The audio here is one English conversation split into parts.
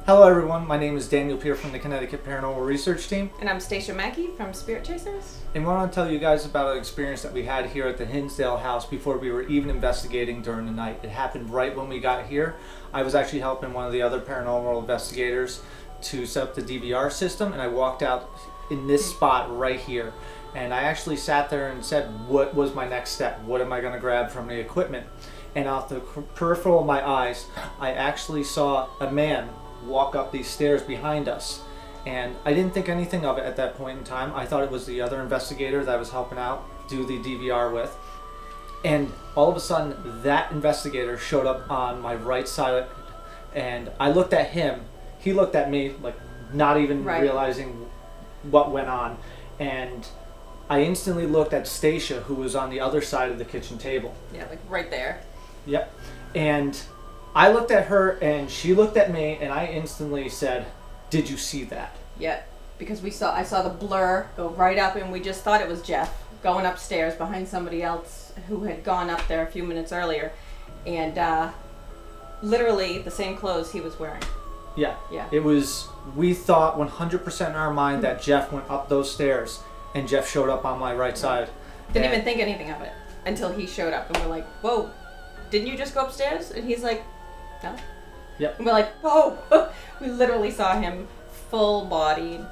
Hello everyone, my name is Daniel Peer from the Connecticut Paranormal Research Team. And I'm Stacia Mackey from Spirit Chasers. And we want to tell you guys about an experience that we had here at the Hinsdale house before we were even investigating during the night. It happened right when we got here. I was actually helping one of the other paranormal investigators to set up the DVR system, and I walked out in this spot right here. And I actually sat there and said, what was my next step? What am I going to grab from the equipment? And off the peripheral of my eyes, I actually saw a man walk up these stairs behind us, and I didn't think anything of it at that point in time. I thought it was the other investigator that I was helping out do the DVR with, and all of a sudden that investigator showed up on my right side, and I looked at him, he looked at me, like not even realizing what went on, and I instantly looked at Stacia, who was on the other side of the kitchen table. Yeah, like right there. Yep. And I looked at her and she looked at me, and I instantly said, "Did you see that?" Yeah, because I saw the blur go right up, and we just thought it was Jeff going upstairs behind somebody else who had gone up there a few minutes earlier, and literally the same clothes he was wearing. Yeah. Yeah. It was, we thought 100% in our mind that Jeff went up those stairs, and Jeff showed up on my right side. Didn't even think anything of it until he showed up, and we're like, "Whoa, didn't you just go upstairs?" And he's like, "No." Yep. And we're like, "Whoa." We literally saw him full-bodied,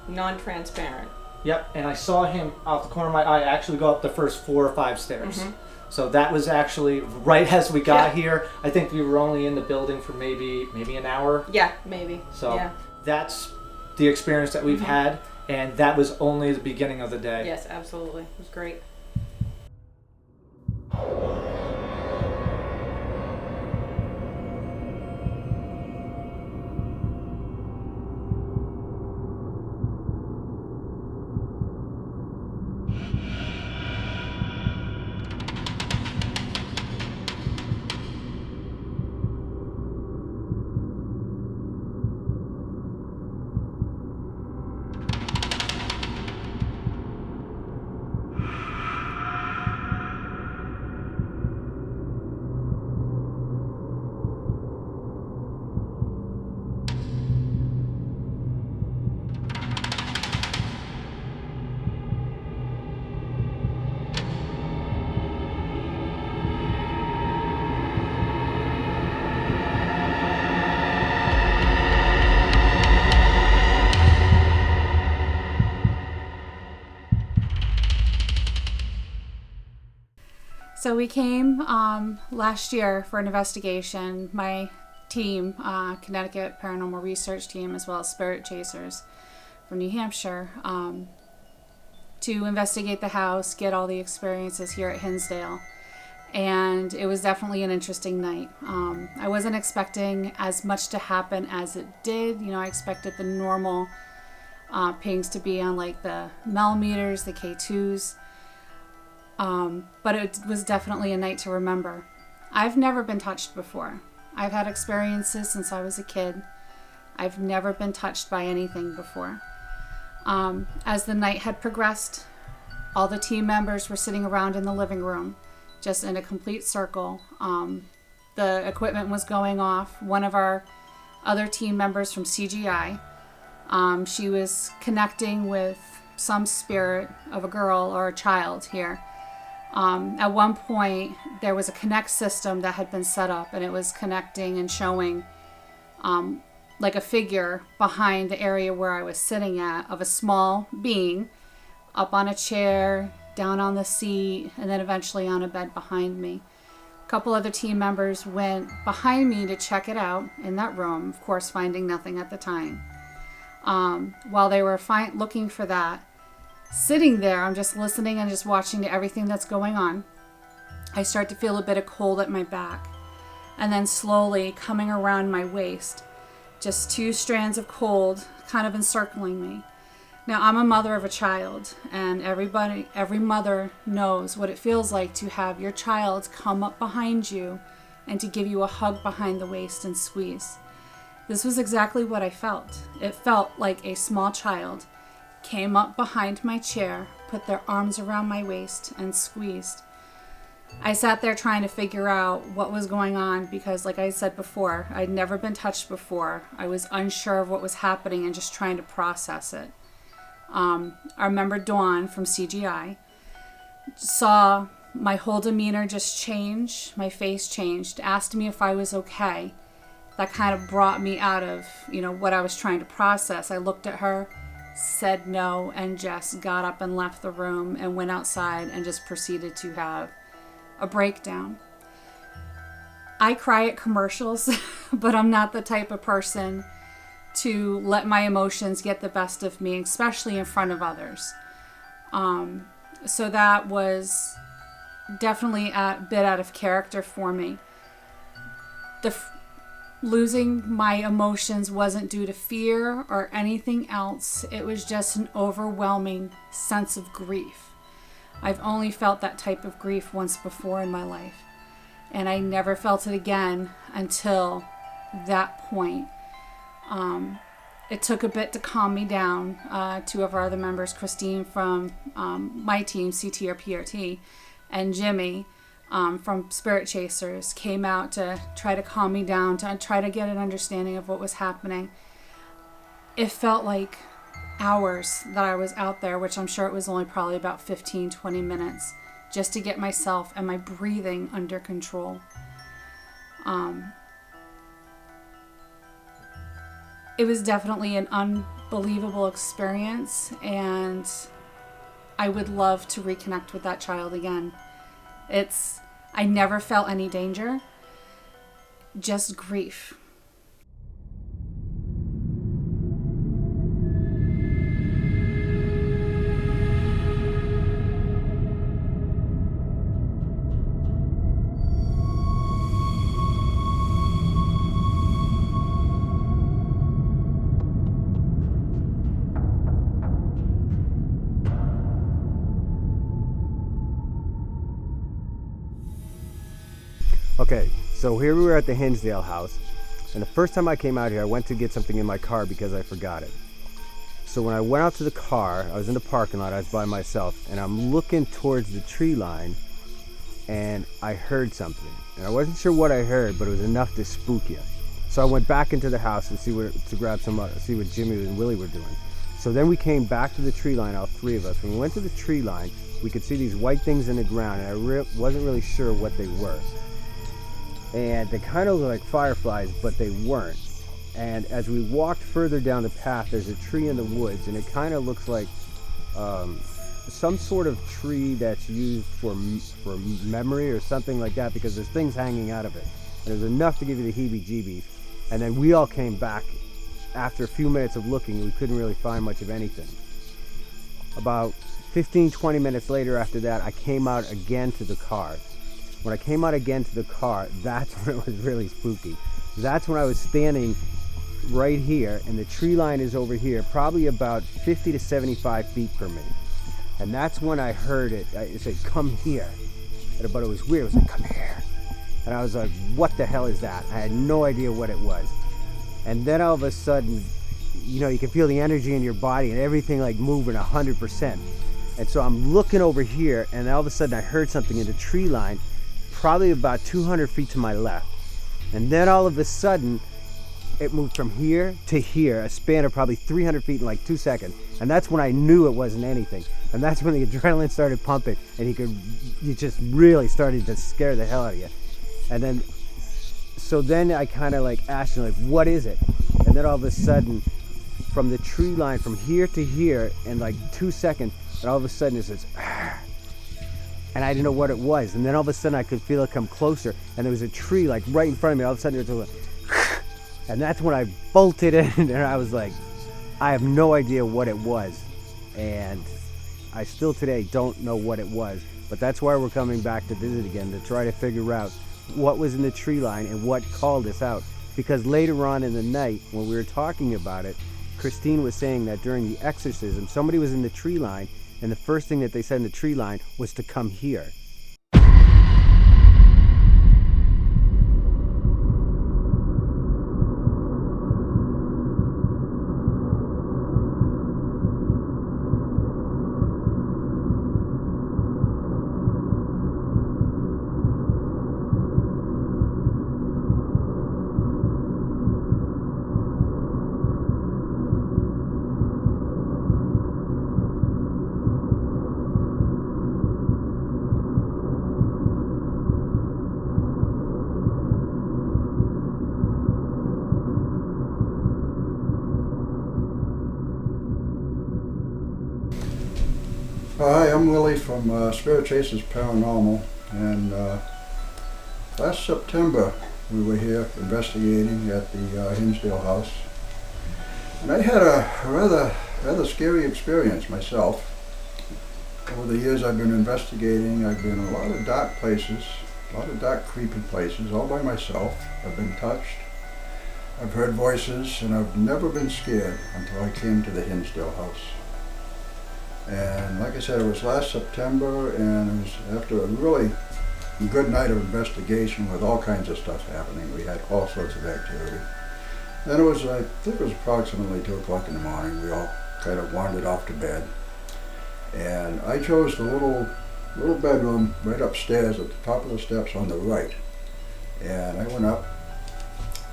non-transparent. Yep. And I saw him out the corner of my eye actually go up the first 4 or 5 stairs. Mm-hmm. So that was actually right as we got here. I think we were only in the building for maybe an hour. Yeah, maybe. So that's the experience that we've had, and that was only the beginning of the day. Yes, absolutely. It was great. So we came last year for an investigation. My team, Connecticut Paranormal Research Team, as well as Spirit Chasers from New Hampshire, to investigate the house, get all the experiences here at Hinsdale. And it was definitely an interesting night. I wasn't expecting as much to happen as it did. You know, I expected the normal pings to be on like the millimeters, the K2s. But it was definitely a night to remember. I've never been touched before. I've had experiences since I was a kid. I've never been touched by anything before. As the night had progressed, all the team members were sitting around in the living room, just in a complete circle. The equipment was going off. One of our other team members from CGI, she was connecting with some spirit of a girl or a child here. At one point, there was a Connect system that had been set up, and it was connecting and showing like a figure behind the area where I was sitting at of a small being up on a chair, down on the seat, and then eventually on a bed behind me. A couple other team members went behind me to check it out in that room, of course finding nothing at the time. While they were looking for that, sitting there, I'm just listening and just watching to everything that's going on. I start to feel a bit of cold at my back, and then slowly coming around my waist, just 2 strands of cold kind of encircling me. Now, I'm a mother of a child, and every mother knows what it feels like to have your child come up behind you and to give you a hug behind the waist and squeeze. This was exactly what I felt. It felt like a small child came up behind my chair, put their arms around my waist, and squeezed. I sat there trying to figure out what was going on because, like I said before, I'd never been touched before. I was unsure of what was happening and just trying to process it. I remember Dawn from CGI saw my whole demeanor just change, my face changed, asked me if I was okay. That kind of brought me out of, what I was trying to process. I looked at her, said no, and just got up and left the room and went outside and just proceeded to have a breakdown. I cry at commercials, but I'm not the type of person to let my emotions get the best of me, especially in front of others. So that was definitely a bit out of character for me. Losing my emotions wasn't due to fear or anything else. It was just an overwhelming sense of grief. I've only felt that type of grief once before in my life, and I never felt it again until that point. It took a bit to calm me down. Two of our other members, Christine from my team, CT or PRT, and Jimmy from Spirit Chasers, came out to try to calm me down, to try to get an understanding of what was happening. It felt like hours that I was out there, which I'm sure it was only probably about 15, 20 minutes, just to get myself and my breathing under control. It was definitely an unbelievable experience, and I would love to reconnect with that child again. I never felt any danger, just grief. Okay, so here we were at the Hinsdale house, and the first time I came out here, I went to get something in my car because I forgot it. So when I went out to the car, I was in the parking lot, I was by myself, and I'm looking towards the tree line, and I heard something. And I wasn't sure what I heard, but it was enough to spook you. So I went back into the house to see what Jimmy and Willie were doing. So then we came back to the tree line, all three of us. When we went to the tree line, we could see these white things in the ground, and I wasn't really sure what they were. And they kind of looked like fireflies, but they weren't. And as we walked further down the path, there's a tree in the woods, and it kind of looks like some sort of tree that's used for memory or something like that, because there's things hanging out of it. And it was enough to give you the heebie-jeebies. And then we all came back. After a few minutes of looking, we couldn't really find much of anything. About 15, 20 minutes later after that, I came out again to the car. When I came out again to the car, that's when it was really spooky. That's when I was standing right here, and the tree line is over here, probably about 50 to 75 feet from me. And that's when I heard it. It said, "Come here." But it was weird. It was like, "Come here." And I was like, what the hell is that? I had no idea what it was. And then all of a sudden, you can feel the energy in your body and everything like moving 100%. And so I'm looking over here, and all of a sudden I heard something in the tree line, probably about 200 feet to my left. And then all of a sudden, it moved from here to here, a span of probably 300 feet in like 2 seconds. And that's when I knew it wasn't anything. And that's when the adrenaline started pumping, and you just really started to scare the hell out of you. And then, so then I kind of like asked him, like, what is it? And then all of a sudden, from the tree line, from here to here, in like 2 seconds, and all of a sudden it says, "Arr." And I didn't know what it was. And then all of a sudden I could feel it come closer, and there was a tree like right in front of me. All of a sudden it was like, and that's when I bolted in, and I was like, I have no idea what it was. And I still today don't know what it was. But that's why we're coming back to visit again, to try to figure out what was in the tree line and what called us out. Because later on in the night, when we were talking about it, Christine was saying that during the exorcism, somebody was in the tree line, and the first thing that they said in the tree line was to come here. Hi, I'm Willie from Spirit Chasers Paranormal, and last September we were here investigating at the Hinsdale house, and I had a rather scary experience myself. Over the years I've been investigating, I've been in a lot of dark places, a lot of dark, creepy places, all by myself. I've been touched, I've heard voices, and I've never been scared until I came to the Hinsdale house. And like I said, it was last September, and it was after a really good night of investigation with all kinds of stuff happening. We had all sorts of activity. Then it was, I think it was approximately 2 o'clock in the morning. We all kind of wandered off to bed. And I chose the little bedroom right upstairs at the top of the steps on the right. And I went up,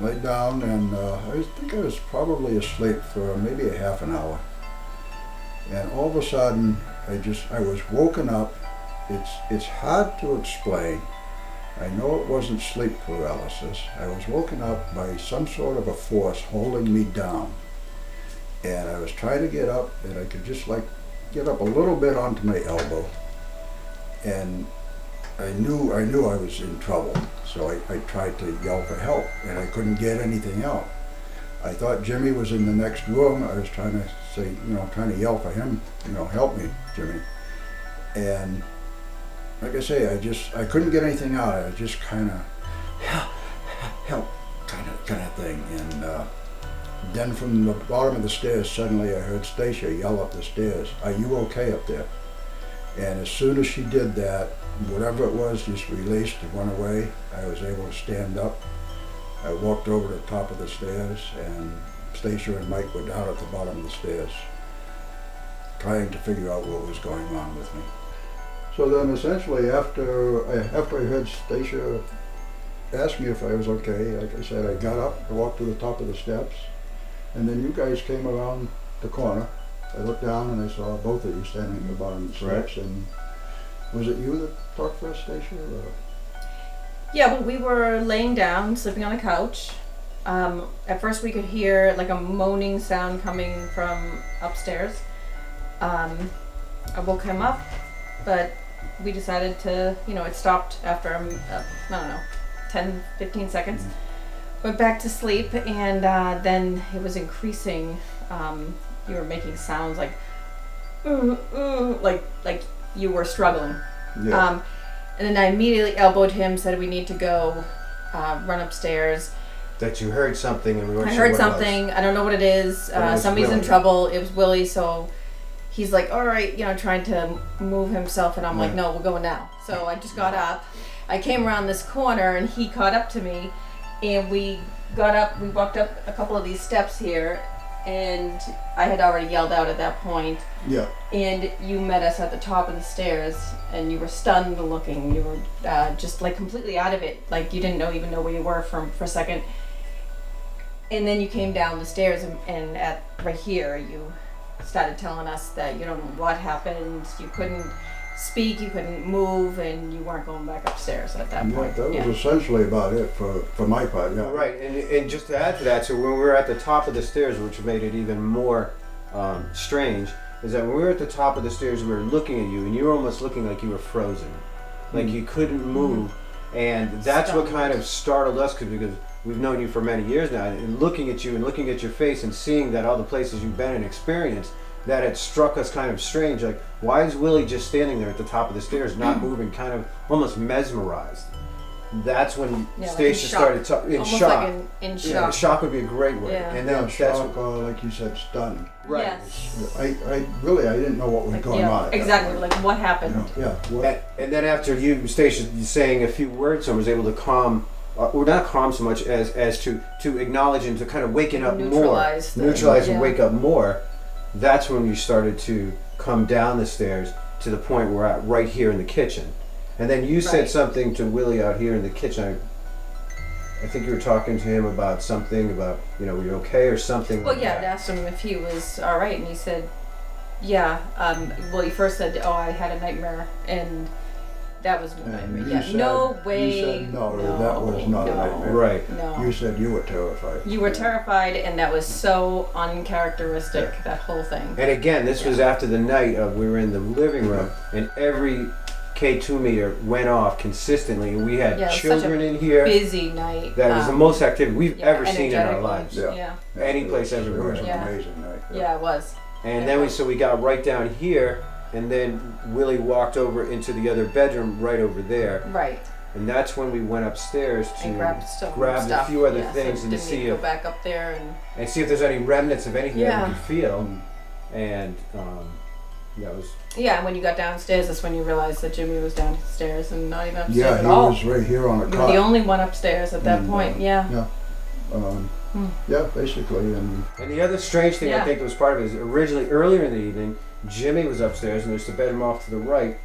laid down, and I think I was probably asleep for maybe a half an hour. And all of a sudden, I was woken up. It's hard to explain. I know it wasn't sleep paralysis. I was woken up by some sort of a force holding me down. And I was trying to get up, and I could just get up a little bit onto my elbow. And I knew I was in trouble. So I tried to yell for help, and I couldn't get anything out. I thought Jimmy was in the next room. I was trying to say, trying to yell for him, help me, Jimmy. And like I say, I couldn't get anything out. I was just kind of, help, kind of thing. And then from the bottom of the stairs, suddenly I heard Stacia yell up the stairs, "Are you okay up there?" And as soon as she did that, whatever it was just released and went away. I was able to stand up. I walked over to the top of the stairs, and Stacia and Mike were down at the bottom of the stairs, trying to figure out what was going on with me. So then essentially after I heard Stacia ask me if I was okay, like I said, I got up, I walked to the top of the steps, and then you guys came around the corner. I looked down and I saw both of you standing at the bottom of the steps. Right. And was it you that talked first, Stacia? Yeah, well, we were laying down, sleeping on a couch. At first we could hear like a moaning sound coming from upstairs. I woke him up, but we decided to, it stopped after, 10, 15 seconds. Went back to sleep, and then it was increasing. You were making sounds like, like you were struggling. Yeah. And then I immediately elbowed him, said we need to go, run upstairs. That you heard something and we weren't I sure heard what something. It was. I don't know what it is. Somebody's Willie. in trouble. It was Willie, so he's like, all right, trying to move himself, and I'm like, no, we're going now. So I just got up. I came around this corner, and he caught up to me, and we got up. We walked up a couple of these steps here, and I had already yelled out at that point. Yeah. And you met us at the top of the stairs, and you were stunned looking. You were just like completely out of it, like you didn't even know where you were for a second. And then you came down the stairs, and at right here, you started telling us that you don't know what happened. You couldn't speak, you couldn't move, and you weren't going back upstairs at that point. That was essentially about it for my part. Yeah. Right, and just to add to that, so when we were at the top of the stairs, which made it even more strange, is that when we were at the top of the stairs, we were looking at you, and you were almost looking like you were frozen, like you couldn't move, and that's what kind of startled us, because we've known you for many years now, and looking at you and looking at your face and seeing that all the places you've been and experienced, that it struck us kind of strange, like why is Willie just standing there at the top of the stairs, not moving, kind of almost mesmerized. That's when Stacia started talking in shock. Like in shock. Yeah, shock would be a great word. Yeah. And then Shock, or like you said, stunned. Right. Yes. I didn't know what was going on. At exactly. that point. Like what happened? And then after Stacia saying a few words, I was able to calm, or not calm so much as to acknowledge and to kind of waken up Neutralize more, and wake up more. That's when we started to come down the stairs to the point we're at right here in the kitchen. And then you said something to Willie out here in the kitchen. I think you were talking to him about something about, were you okay or something? Well, like yeah, that. I asked him if he was all right, and he said, yeah. Well, he first said, oh, I had a nightmare, and That was a And nightmare. you Yeah. said- No way. You said no, that was not a nightmare. Right. No. You said you were terrified. You were terrified, and that was so uncharacteristic, that whole thing. And again, this was after the night of we were in the living room, and every K2 meter went off consistently. We had Yeah, it was children such a in here. Busy night. That was the most activity we've yeah, ever seen in our energetic lives. one. Yeah. Yeah. Any place It everywhere. was an Yeah. amazing night. Yeah, it was. And then we got right down here, and then Willie walked over into the other bedroom right over there, Right. and that's when we went upstairs to And grabbed grabbed a few other yeah, things so and to didn't see need to if go back up there and see if there's any remnants of anything that Yeah. we could feel. And that was yeah. And when you got downstairs, that's when you realized that Jimmy was downstairs and not even upstairs Yeah, at he all. was right here on the You were cot. the only one upstairs at that Mm, point. Yeah. Yeah. Yeah, basically, And the other strange thing I Yeah. think that was part of it is originally earlier in the evening, Jimmy was upstairs and there's the bedroom off to the right.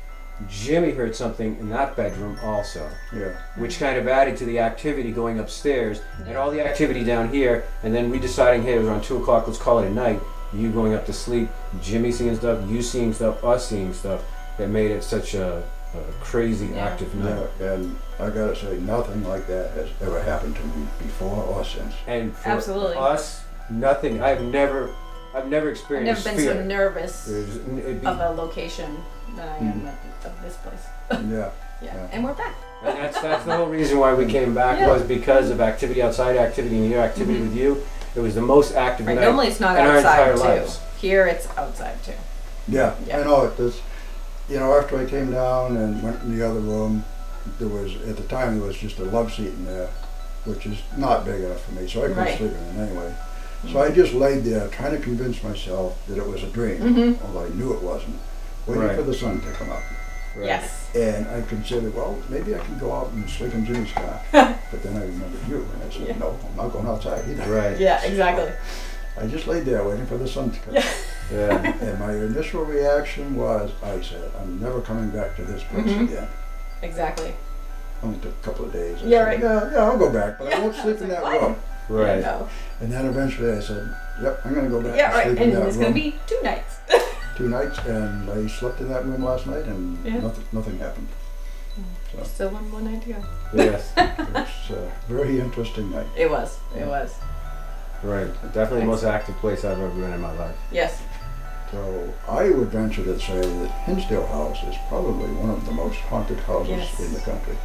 Jimmy heard something in that bedroom also, yeah. which kind of added to the activity going upstairs and all the activity down here. And then we deciding, hey, it was around 2 o'clock, let's call it a night. You going up to sleep, Jimmy seeing stuff, you seeing stuff, us seeing stuff. That made it such a crazy Yeah. active night. Yeah, and I gotta say, nothing like that has ever happened to me before or since. And for Absolutely. us, nothing. I've never I've never experienced been fear. so nervous It'd be- of a location than I am of this place. Yeah. Yeah. Yeah. And we're back. And that's the whole reason why we came back Yeah. was because of activity outside, activity in here, activity with you. It was the most active Right. night Normally it's not in our outside entire too. lives. Here it's outside too. Yeah, Yeah. I know it. This, after I came down and went in the other room, at the time there was just a love seat in there, which is not big enough for me, so I couldn't Right. sleep in it anyway. So I just laid there trying to convince myself that it was a dream, Mm-hmm. although I knew it wasn't, waiting Right. for the sun to come up. Right. Yes. And I considered, well, maybe I can go out and sleep in Jimmy's car. But then I remembered you, and I said, Yeah. no, I'm not going outside either. Right. Yeah. Exactly. I just laid there waiting for the sun to come Yeah. up. Yeah. And my initial reaction was, I said, I'm never coming back to this place Mhm. again. Exactly. Only took a couple of days. I Yeah, said, right. Yeah, I'll go back, but I won't Yeah. sleep in that Fine. room. Right. Yeah, no. And then eventually I said, yep, I'm going to go back Yeah. and Right. sleep And in that it's room. gonna be 2 nights. 2 nights, and I slept in that room last night, and Yeah. nothing happened. So Still one more night to go. Yes. it's a very interesting night. It was. It was. Right. Definitely the most active place I've ever been in my life. Yes. So I would venture to say that Hinsdale House is probably one of the most haunted houses Yes. in the country.